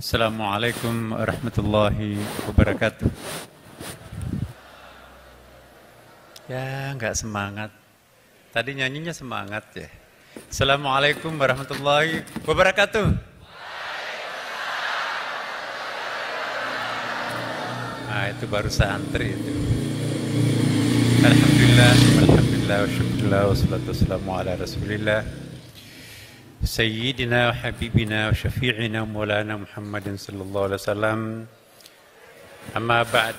Assalamualaikum warahmatullahi wabarakatuh. Ya, nggak semangat. Tadi nyanyinya semangat ya. Assalamualaikum warahmatullahi wabarakatuh. Nah, itu baru santri itu. Alhamdulillah, alhamdulillah, wa syukurillah, wassalatu wassalamu ala rasulillah. Sayyidina wa habibina wa syafi'ina maulana Muhammadin sallallahu alaihi wasallam. Amma ba'd.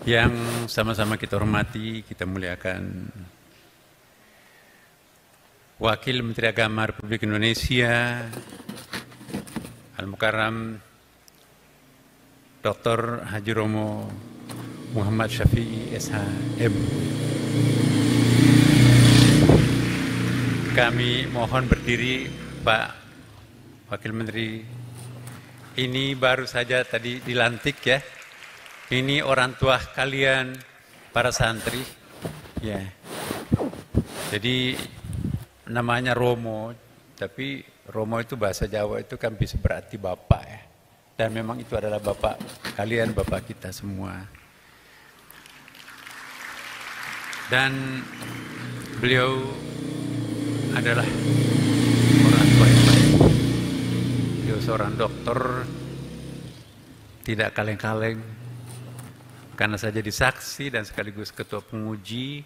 Yang sama-sama kita hormati, kita muliakan Wakil Menteri Agama Republik Indonesia Al-Mukarram Dr. Haji Romo Muhammad Syafi'i SH.M. Kami mohon berdiri, Pak Wakil Menteri. Ini baru saja tadi dilantik ya. Ini orang tua kalian, para santri. Ya. Jadi namanya Romo, tapi Romo itu bahasa Jawa itu kan bisa berarti bapak ya. Dan memang itu adalah bapak kalian, bapak kita semua. Dan beliau adalah orang tua yang baik. Beliau seorang dokter, tidak kaleng-kaleng, karena saya jadi saksi dan sekaligus ketua penguji,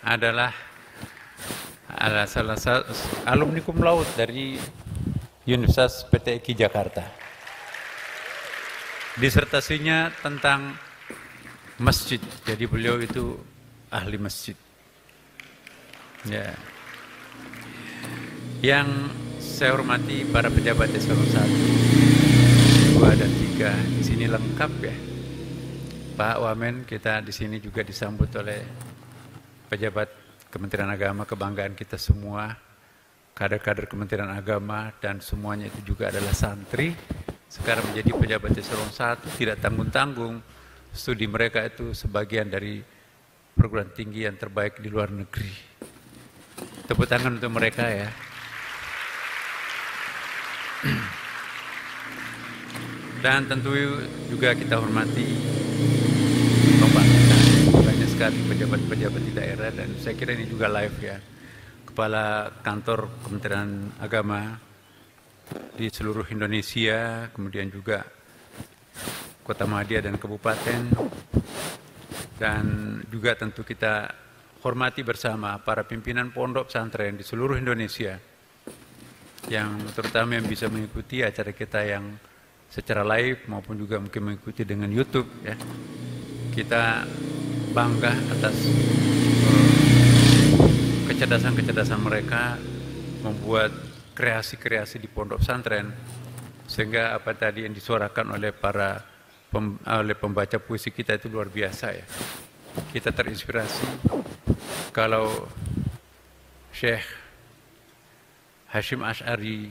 adalah salah satu alumni cum laude dari Universitas PTIQ Jakarta. Disertasinya tentang masjid, jadi beliau itu ahli masjid. Ya. Yang saya hormati para pejabat eselon 1, 2 dan 3 di sini lengkap ya. Pak Wamen, kita di sini juga disambut oleh pejabat Kementerian Agama, kebanggaan kita semua, kader-kader Kementerian Agama, dan semuanya itu juga adalah santri. Sekarang menjadi pejabat eselon 1, tidak tanggung-tanggung. Studi mereka itu sebagian dari perguruan tinggi yang terbaik di luar negeri. Tepuk tangan untuk mereka ya. Dan tentu juga kita hormati banyak sekali pejabat-pejabat di daerah, dan saya kira ini juga live ya. Kepala Kantor Kementerian Agama di seluruh Indonesia, kemudian juga Kota Madia dan Kabupaten, dan juga tentu kita hormati bersama para pimpinan pondok pesantren di seluruh Indonesia, yang terutama yang bisa mengikuti acara kita yang secara live maupun juga mungkin mengikuti dengan YouTube ya. Kita bangga atas kecerdasan-kecerdasan mereka membuat kreasi-kreasi di pondok pesantren, sehingga apa tadi yang disuarakan oleh oleh pembaca puisi kita itu luar biasa ya. Kita terinspirasi kalau Syekh Hasyim Asy'ari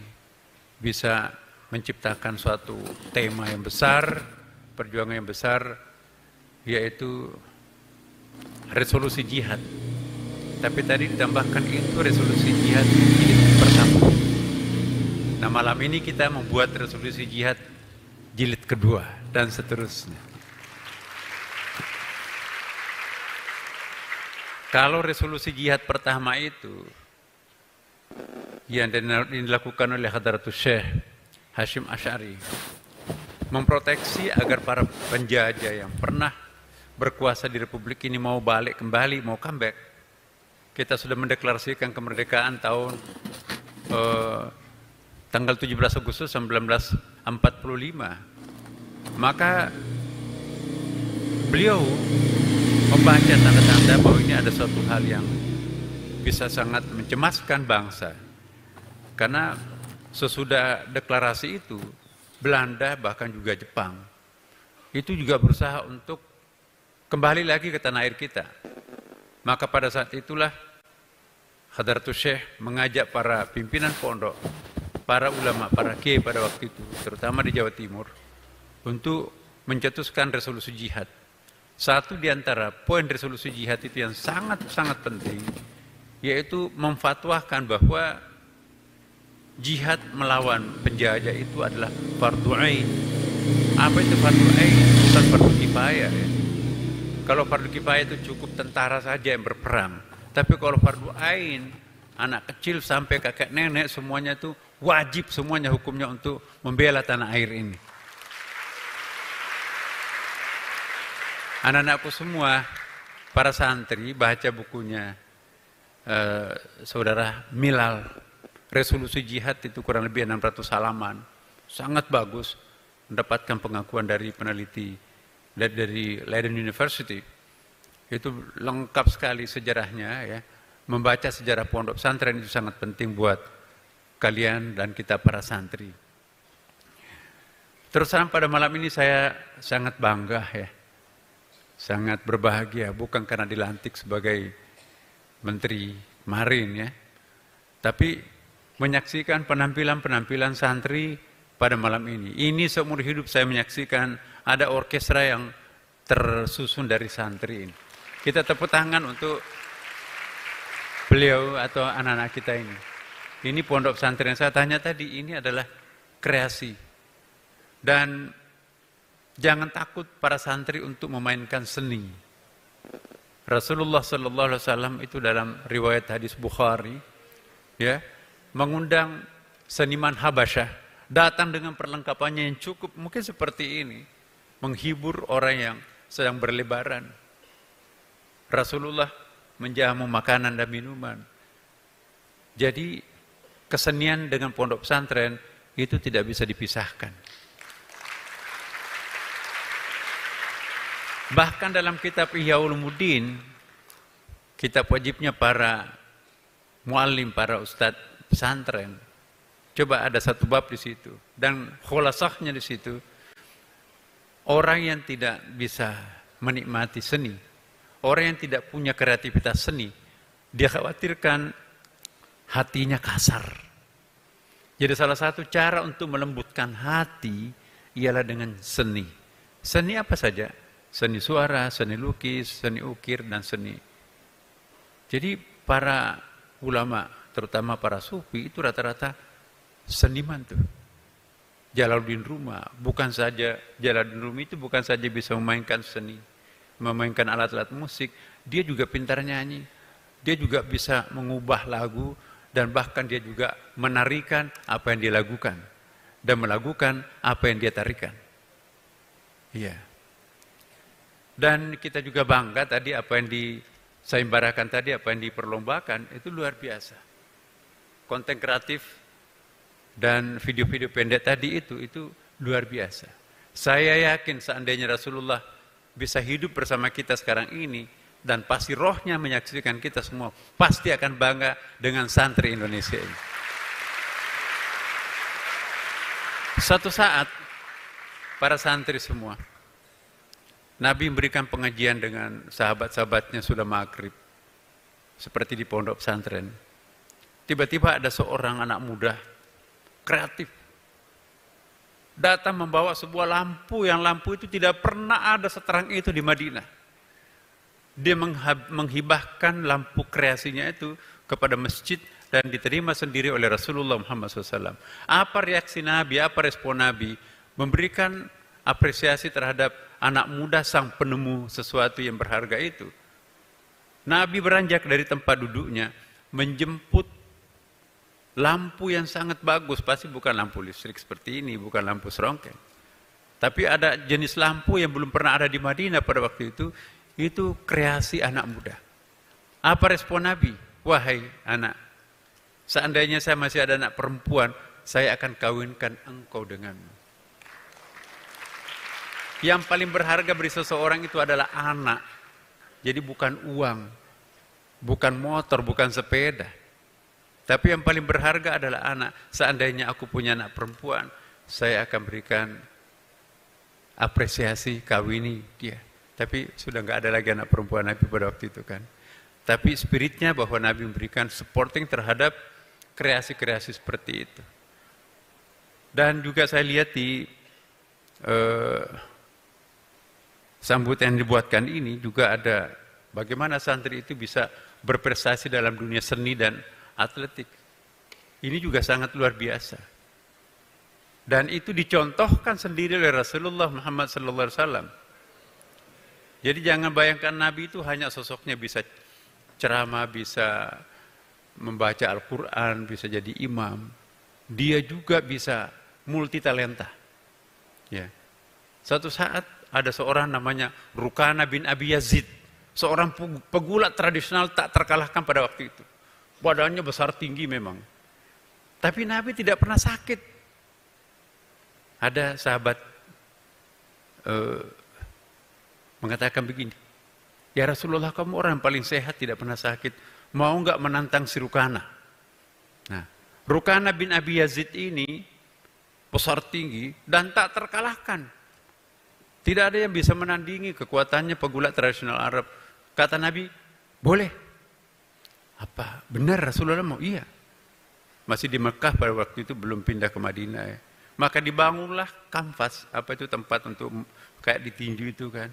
bisa menciptakan suatu tema yang besar, perjuangan yang besar, yaitu resolusi jihad. Tapi tadi ditambahkan itu resolusi jihad jilid pertama. Nah, malam ini kita membuat resolusi jihad jilid kedua dan seterusnya. Kalau resolusi jihad pertama itu yang dilakukan oleh Hadratus Syekh Hasyim Asy'ari, memproteksi agar para penjajah yang pernah berkuasa di Republik ini mau balik kembali, mau comeback. Kita sudah mendeklarasikan kemerdekaan tanggal 17 Agustus 1945. Maka beliau membaca tanda-tanda bahwa ini ada suatu hal yang bisa sangat mencemaskan bangsa. Karena sesudah deklarasi itu, Belanda bahkan juga Jepang itu juga berusaha untuk kembali lagi ke tanah air kita. Maka pada saat itulah Hadratus Syekh mengajak para pimpinan pondok, para ulama, para kiai pada waktu itu, terutama di Jawa Timur, untuk mencetuskan resolusi jihad. Satu di antara poin resolusi jihad itu yang sangat-sangat penting, yaitu memfatwakan bahwa jihad melawan penjajah itu adalah fardu ain. Apa itu fardu ain? Bukan fardu kifayah ya. Kalau fardu kifayah itu cukup tentara saja yang berperang. Tapi kalau fardu ain, anak kecil sampai kakek nenek semuanya itu wajib semuanya hukumnya untuk membela tanah air ini. Anak-anakku semua, para santri, baca bukunya saudara Milal. Resolusi jihad itu kurang lebih 600 halaman. Sangat bagus, mendapatkan pengakuan dari peneliti dari Leiden University. Itu lengkap sekali sejarahnya ya. Membaca sejarah pondok pesantren itu sangat penting buat kalian dan kita para santri. Terus terang pada malam ini saya sangat bangga ya. Sangat berbahagia, bukan karena dilantik sebagai menteri kemarin ya. Tapi menyaksikan penampilan-penampilan santri pada malam ini. Ini seumur hidup saya menyaksikan ada orkestra yang tersusun dari santri ini. Kita tepuk tangan untuk beliau atau anak-anak kita ini. Ini pondok pesantren yang saya tanya tadi, ini adalah kreasi. Dan jangan takut para santri untuk memainkan seni. Rasulullah Sallallahu Alaihi Wasallam itu dalam riwayat hadis Bukhari, ya, mengundang seniman Habasyah datang dengan perlengkapannya yang cukup, mungkin seperti ini, menghibur orang yang sedang berlebaran. Rasulullah menjamu makanan dan minuman. Jadi kesenian dengan pondok pesantren itu tidak bisa dipisahkan. Bahkan dalam kitab Ihya Ulumuddin, kitab wajibnya para muallim, para ustadz pesantren, coba ada satu bab di situ, dan khulasahnya di situ, orang yang tidak bisa menikmati seni, orang yang tidak punya kreativitas seni, dia khawatirkan hatinya kasar. Jadi salah satu cara untuk melembutkan hati ialah dengan seni. Seni apa saja? Seni suara, seni lukis, seni ukir, dan seni. Jadi para ulama, terutama para sufi, itu rata-rata seniman tuh. Jalaluddin Rumi, bukan saja Jalaluddin Rumi itu bukan saja bisa memainkan seni, memainkan alat-alat musik, dia juga pintar nyanyi, dia juga bisa mengubah lagu, dan bahkan dia juga menarikan apa yang dia lakukan, dan melakukan apa yang dia tarikan. Iya. Dan kita juga bangga tadi apa yang disaimbarakan tadi, apa yang diperlombakan, itu luar biasa. Konten kreatif dan video-video pendek tadi itu luar biasa. Saya yakin seandainya Rasulullah bisa hidup bersama kita sekarang ini, dan pasti rohnya menyaksikan kita semua, pasti akan bangga dengan santri Indonesia ini. Suatu saat, para santri semua, Nabi memberikan pengajian dengan sahabat-sahabatnya sudah maghrib, seperti di pondok pesantren. Tiba-tiba ada seorang anak muda, kreatif, datang membawa sebuah lampu, yang lampu itu tidak pernah ada seterang itu di Madinah. Dia menghibahkan lampu kreasinya itu kepada masjid dan diterima sendiri oleh Rasulullah Muhammad SAW. Apa reaksi Nabi, apa respon Nabi? Memberikan apresiasi terhadap anak muda sang penemu sesuatu yang berharga itu. Nabi beranjak dari tempat duduknya, menjemput lampu yang sangat bagus, pasti bukan lampu listrik seperti ini, bukan lampu serongkeng. Tapi ada jenis lampu yang belum pernah ada di Madinah pada waktu itu kreasi anak muda. Apa respon Nabi? Wahai anak, seandainya saya masih ada anak perempuan, saya akan kawinkan engkau denganmu. Yang paling berharga bagi seseorang itu adalah anak. Jadi bukan uang, bukan motor, bukan sepeda. Tapi yang paling berharga adalah anak. Seandainya aku punya anak perempuan, saya akan berikan apresiasi, kawini dia. Tapi sudah nggak ada lagi anak perempuan Nabi pada waktu itu kan. Tapi spiritnya bahwa Nabi memberikan supporting terhadap kreasi-kreasi seperti itu. Dan juga saya lihat di sambutan yang dibuatkan ini juga ada bagaimana santri itu bisa berprestasi dalam dunia seni dan atletik. Ini juga sangat luar biasa. Dan itu dicontohkan sendiri oleh Rasulullah Muhammad SAW. Jadi jangan bayangkan Nabi itu hanya sosoknya bisa ceramah, bisa membaca Al-Quran, bisa jadi imam. Dia juga bisa multi talenta. Ya. Suatu saat ada seorang namanya Rukana bin Abi Yazid, seorang pegulat tradisional tak terkalahkan pada waktu itu. Badannya besar tinggi memang. Tapi Nabi tidak pernah sakit. Ada sahabat mengatakan begini, ya Rasulullah, kamu orang yang paling sehat, tidak pernah sakit. Mau nggak menantang si Rukana? Nah, Rukana bin Abi Yazid ini besar tinggi dan tak terkalahkan. Tidak ada yang bisa menandingi kekuatannya pegulat tradisional Arab. Kata Nabi, boleh. Apa? Benar Rasulullah mau? Iya. Masih di Mekah pada waktu itu, belum pindah ke Madinah ya. Maka dibangunlah kanvas, apa itu tempat untuk kayak ditinju itu kan.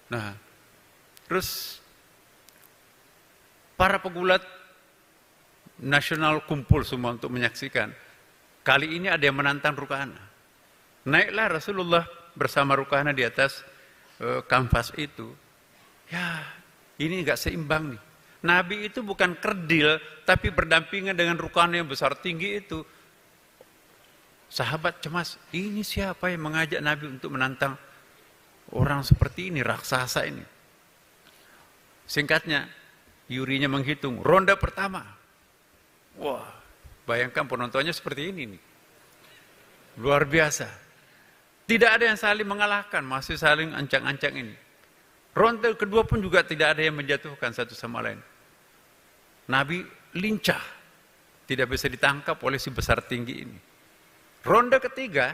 Nah, terus para pegulat nasional kumpul semua untuk menyaksikan. Kali ini ada yang menantang Rukana. Naiklah Rasulullah bersama Rukana di atas kanvas itu. Ya, ini enggak seimbang nih. Nabi itu bukan kerdil, tapi berdampingan dengan Rukana yang besar tinggi itu. Sahabat cemas, ini siapa yang mengajak Nabi untuk menantang orang seperti ini, raksasa ini. Singkatnya, Yurinya menghitung, ronde pertama. Wah, bayangkan penontonnya seperti ini nih. Luar biasa. Tidak ada yang saling mengalahkan, masih saling ancang-ancang ini. Ronde kedua pun juga tidak ada yang menjatuhkan satu sama lain. Nabi lincah, tidak bisa ditangkap oleh si besar tinggi ini. Ronde ketiga,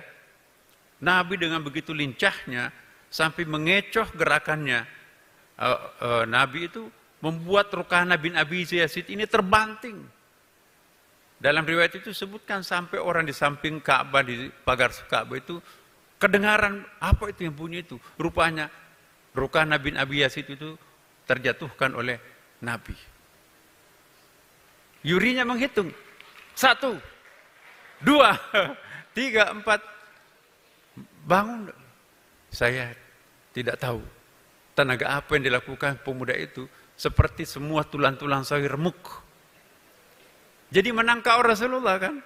Nabi dengan begitu lincahnya sampai mengecoh gerakannya. Nabi itu membuat Rukana bin Abi Yazid ini terbanting. Dalam riwayat itu sebutkan sampai orang di samping Ka'bah, di pagar Ka'bah itu kedengaran apa itu yang bunyi itu. Rupanya Rukana bin Abi Yazid itu terjatuhkan oleh Nabi. Yurinya menghitung. 1, 2, 3, 4. Bangun. Saya tidak tahu tenaga apa yang dilakukan pemuda itu. Seperti semua tulang-tulang saya remuk. Jadi menangkau Rasulullah kan.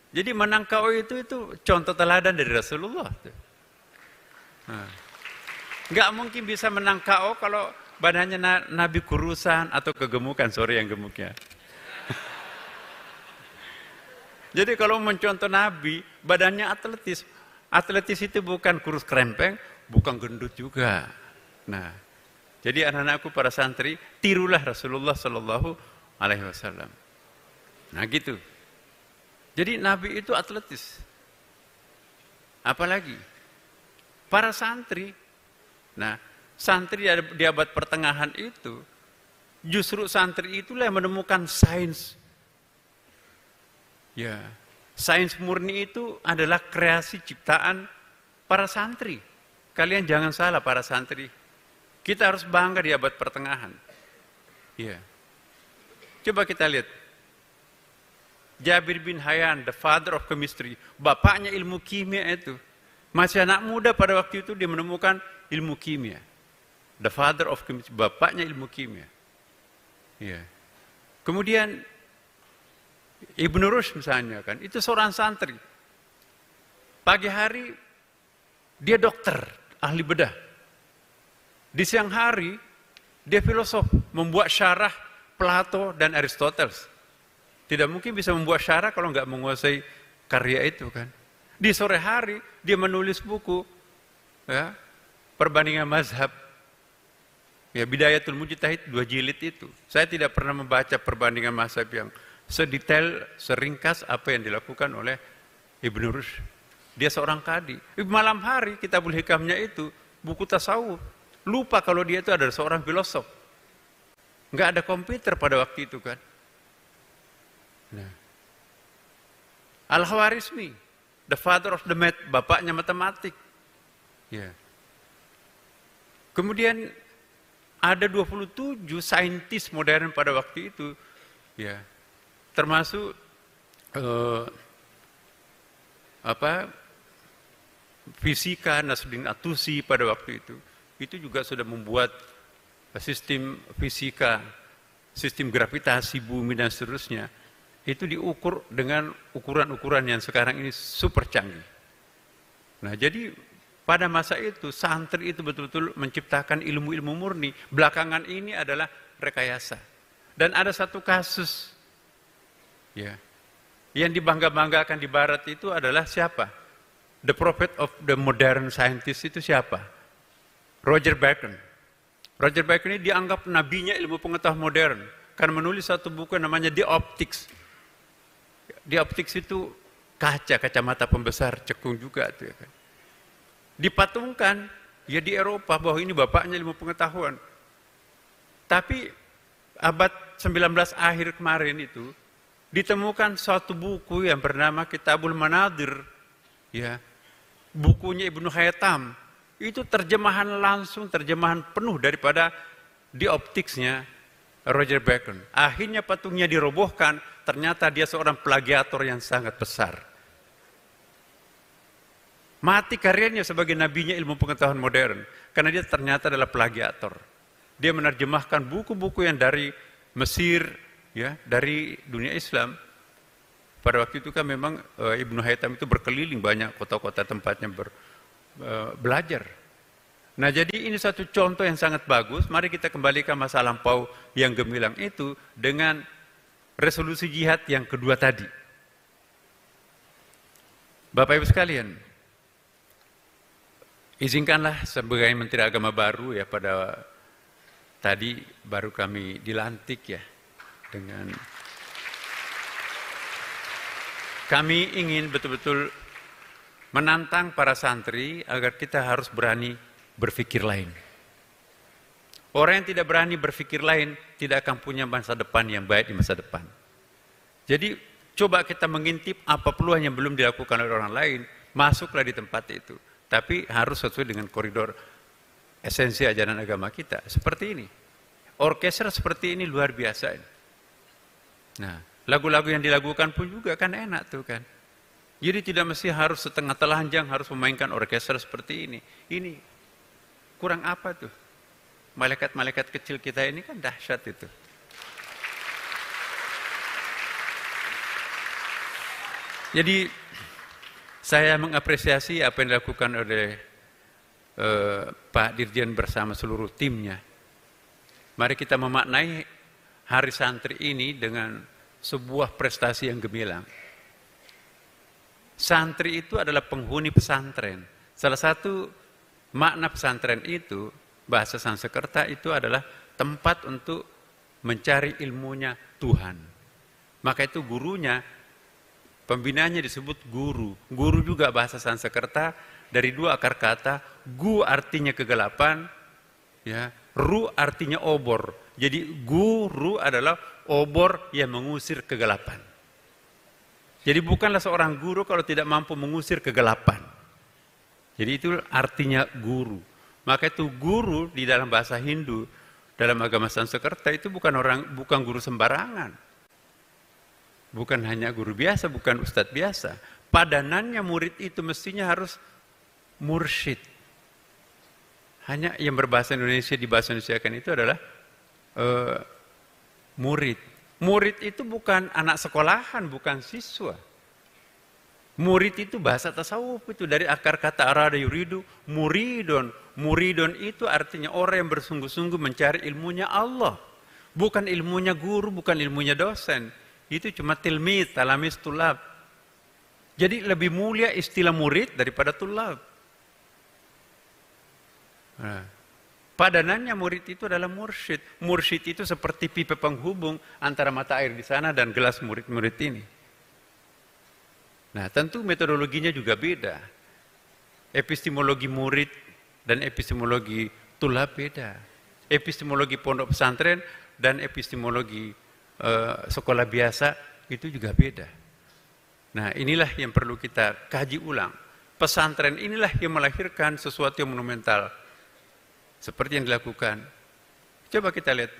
Jadi menangkau itu contoh teladan dari Rasulullah. Nah, nggak mungkin bisa menangkau kalau badannya Nabi kurusan atau kegemukan. Sorry yang gemuknya. Jadi kalau mencontoh Nabi, badannya atletis. Atletis itu bukan kurus krempeng, bukan gendut juga. Nah, jadi anak-anakku para santri, tirulah Rasulullah Sallallahu Alaihi Wasallam. Nah gitu. Jadi Nabi itu atletis. Apalagi para santri. Nah, santri di abad pertengahan itu, justru santri itulah yang menemukan sains. Ya, sains murni itu adalah kreasi ciptaan para santri. Kalian jangan salah para santri. Kita harus bangga di abad pertengahan. Ya. Coba kita lihat. Jabir bin Hayyan, the father of chemistry, bapaknya ilmu kimia itu. Masih anak muda pada waktu itu dia menemukan ilmu kimia. The father of chemistry, bapaknya ilmu kimia. Ya. Kemudian Ibnu Rushd misalnya kan, itu seorang santri. Pagi hari dia dokter, ahli bedah. Di siang hari dia filosof, membuat syarah Plato dan Aristoteles. Tidak mungkin bisa membuat syarah kalau nggak menguasai karya itu kan. Di sore hari dia menulis buku, ya, perbandingan mazhab. Ya, Bidayatul Mujtahid 2 jilid itu. Saya tidak pernah membaca perbandingan mazhab yang sedetail, seringkas apa yang dilakukan oleh Ibnu Rushd. Dia seorang kadi. Malam hari Kitabul Hikamnya itu buku tasawuf. Lupa kalau dia itu adalah seorang filosof. Nggak ada komputer pada waktu itu kan. Nah. Al-Khwarizmi, the father of the math, bapaknya matematik. Ya. Kemudian ada 27 saintis modern pada waktu itu. Ya. Termasuk eh, fisika Nasruddin At-Tusi pada waktu itu juga sudah membuat sistem fisika, sistem gravitasi bumi dan seterusnya, itu diukur dengan ukuran-ukuran yang sekarang ini super canggih. Nah, jadi pada masa itu santri itu betul-betul menciptakan ilmu-ilmu murni. Belakangan ini adalah rekayasa. Dan ada satu kasus ya, yang dibangga-banggakan di barat itu adalah siapa? The prophet of the modern scientist itu siapa? Roger Bacon. Roger Bacon ini dianggap nabinya ilmu pengetahuan modern karena menulis satu buku yang namanya The Optics. The Optics itu kacamata pembesar cekung juga tuh ya kan. Dipatungkan ya di Eropa bahwa ini bapaknya ilmu pengetahuan. Tapi abad 19 akhir kemarin itu ditemukan suatu buku yang bernama Kitabul Manadir, ya, bukunya Ibnu Haytham. Itu terjemahan langsung, terjemahan penuh daripada The Optics-nya Roger Bacon. Akhirnya patungnya dirobohkan, ternyata dia seorang plagiator yang sangat besar. Mati karirnya sebagai nabinya ilmu pengetahuan modern, karena dia ternyata adalah plagiator. Dia menerjemahkan buku-buku yang dari Mesir, ya, dari dunia Islam. Pada waktu itu kan memang Ibnu Haytham itu berkeliling banyak kota-kota tempatnya belajar. Nah, jadi ini satu contoh yang sangat bagus. Mari kita kembalikan masa lampau yang gemilang itu dengan resolusi jihad yang kedua tadi. Bapak Ibu sekalian, izinkanlah sebagai Menteri Agama baru ya, pada tadi baru kami dilantik ya, dengan kami ingin betul-betul menantang para santri agar kita harus berani berpikir lain. Orang yang tidak berani berpikir lain tidak akan punya masa depan yang baik di masa depan. Jadi coba kita mengintip apa peluang yang belum dilakukan oleh orang lain, masuklah di tempat itu. Tapi harus sesuai dengan koridor esensi ajaran agama kita. Seperti ini. Orkestra seperti ini luar biasa. Nah, lagu-lagu yang dilakukan pun juga kan enak tuh kan. Jadi tidak mesti harus setengah telanjang harus memainkan orkestra seperti ini. Ini kurang apa tuh? Malaikat-malaikat kecil kita ini kan dahsyat itu. Jadi saya mengapresiasi apa yang dilakukan oleh Pak Dirjen bersama seluruh timnya. Mari kita memaknai Hari Santri ini dengan sebuah prestasi yang gemilang. Santri itu adalah penghuni pesantren. Salah satu makna pesantren itu, bahasa Sanskerta itu adalah tempat untuk mencari ilmunya Tuhan. Maka itu gurunya, pembinaannya disebut guru. Guru juga bahasa Sanskerta dari dua akar kata, gu artinya kegelapan, ya, ru artinya obor. Jadi guru adalah obor yang mengusir kegelapan. Jadi bukanlah seorang guru kalau tidak mampu mengusir kegelapan. Jadi itu artinya guru. Maka itu guru di dalam bahasa Hindu, dalam agama Sanskerta itu bukan guru sembarangan. Bukan hanya guru biasa, bukan ustadz biasa. Padanannya murid itu mestinya harus mursyid. Hanya yang berbahasa Indonesia di bahasa Indonesia kan itu adalah murid. Murid itu bukan anak sekolahan, bukan siswa. Murid itu bahasa tasawuf itu dari akar kata arada yuridu, muridon. Muridon itu artinya orang yang bersungguh-sungguh mencari ilmunya Allah. Bukan ilmunya guru, bukan ilmunya dosen. Itu cuma tilmid, talamis, tulab. Jadi lebih mulia istilah murid daripada tulab. Nah, padanannya murid itu adalah mursyid. Mursyid itu seperti pipa penghubung antara mata air di sana dan gelas murid-murid ini. Nah, tentu metodologinya juga beda. Epistemologi murid dan epistemologi tulab beda. Epistemologi pondok pesantren dan epistemologi sekolah biasa itu juga beda. Nah, inilah yang perlu kita kaji ulang. Pesantren inilah yang melahirkan sesuatu yang monumental. Seperti yang dilakukan. Coba kita lihat.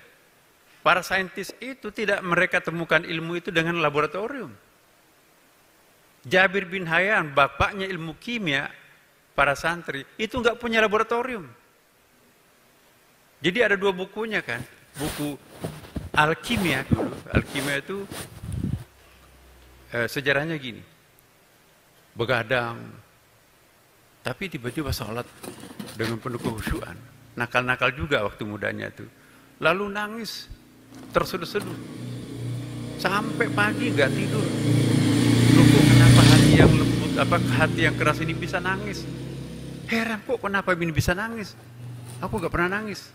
Para saintis itu tidak mereka temukan ilmu itu dengan laboratorium. Jabir bin Hayyan, bapaknya ilmu kimia, para santri, itu nggak punya laboratorium. Jadi ada 2 bukunya kan, buku Alkimia dulu. Alkimia itu sejarahnya gini, begadang, tapi tiba-tiba sholat dengan penuh kehusyuan. Nakal-nakal juga waktu mudanya itu. Lalu nangis, terseduh-seduh, sampai pagi nggak tidur. Loh, kenapa hati yang lembut, hati yang keras ini bisa nangis? Heran, kok kenapa ini bisa nangis? Aku nggak pernah nangis.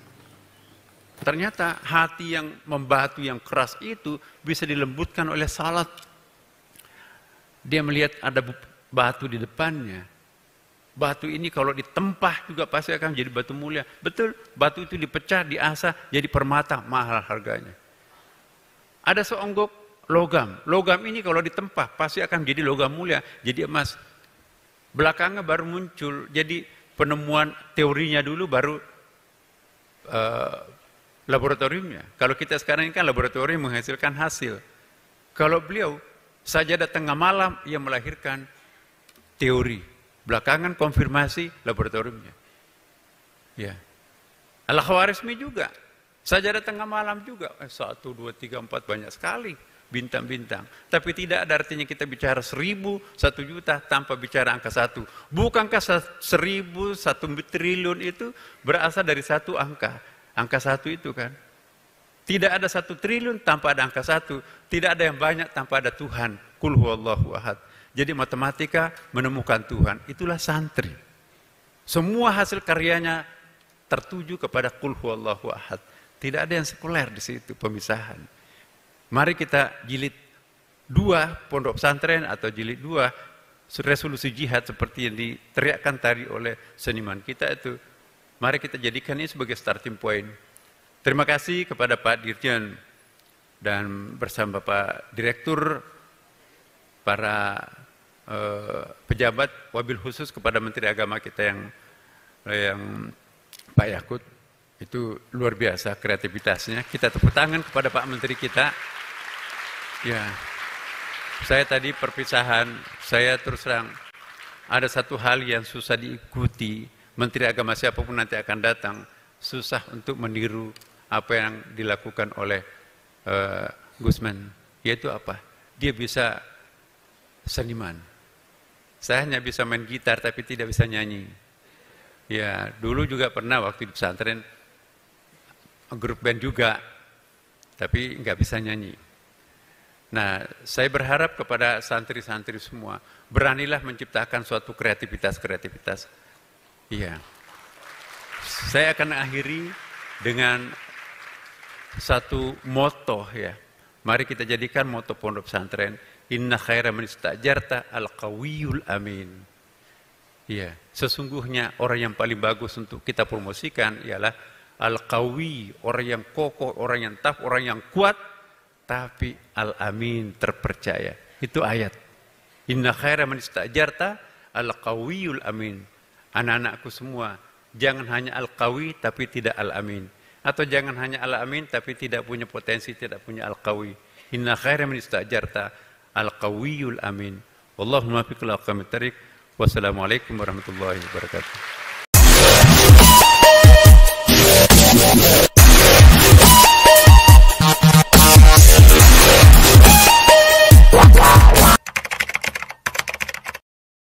Ternyata hati yang membatu, yang keras itu bisa dilembutkan oleh salat. Dia melihat ada batu di depannya. Batu ini kalau ditempah juga pasti akan jadi batu mulia. Betul, batu itu dipecah, diasah, jadi permata, mahal harganya. Ada seonggok logam. Logam ini kalau ditempah pasti akan jadi logam mulia, jadi emas. Belakangan baru muncul, jadi penemuan teorinya dulu baru laboratoriumnya. Kalau kita sekarang ini kan laboratorium menghasilkan hasil. Kalau beliau sajadah tengah malam, ia melahirkan teori. Belakangan konfirmasi laboratoriumnya. Ya. Al-Khwarizmi juga. Sajadah tengah malam juga. 1, 2, 3, 4 banyak sekali bintang-bintang. Tapi tidak ada artinya kita bicara 1000, 1 juta tanpa bicara angka 1. Bukankah 1000, 1 triliun itu berasal dari 1 angka? Angka 1 itu kan. Tidak ada 1 triliun tanpa ada angka 1. Tidak ada yang banyak tanpa ada Tuhan. Qul huwallahu ahad. Jadi matematika menemukan Tuhan. Itulah santri. Semua hasil karyanya tertuju kepada Qul huwallahu ahad. Tidak ada yang sekuler di situ, pemisahan. Mari kita jilid 2 pondok pesantren atau jilid 2 resolusi jihad seperti yang diteriakkan tadi oleh seniman kita itu. Mari kita jadikan ini sebagai starting point. Terima kasih kepada Pak Dirjen dan bersama Pak Direktur, para pejabat, wabil khusus kepada Menteri Agama kita yang Pak Yakut. Itu luar biasa kreativitasnya. Kita tepuk tangan kepada Pak Menteri kita. Ya, saya tadi perpisahan, saya terus terang ada satu hal yang susah diikuti. Menteri Agama siapapun nanti akan datang, susah untuk meniru apa yang dilakukan oleh Gusman. Yaitu apa? Dia bisa seniman. Saya hanya bisa main gitar tapi tidak bisa nyanyi. Ya, dulu juga pernah waktu di pesantren grup band juga, tapi nggak bisa nyanyi. Nah, saya berharap kepada santri-santri semua, beranilah menciptakan suatu kreativitas. Iya. Saya akan akhiri dengan satu moto ya. Mari kita jadikan moto pondok pesantren, inna khaira man istajarta al-qawiyul amin. Iya, sesungguhnya orang yang paling bagus untuk kita promosikan ialah al-qawi, orang yang kokoh, orang yang tough, orang yang kuat, tapi al-amin, terpercaya. Itu ayat. Inna khaira man istajarta al-qawiyul amin. Anak-anakku semua, jangan hanya al-qawi tapi tidak al-amin. Atau jangan hanya al-amin tapi tidak punya potensi, tidak punya al-qawi. Inna khaira man istajarta al-qawiyul amin. Wallahu muwaffiq ila aqwamit thariq. Wassalamualaikum warahmatullahi wabarakatuh.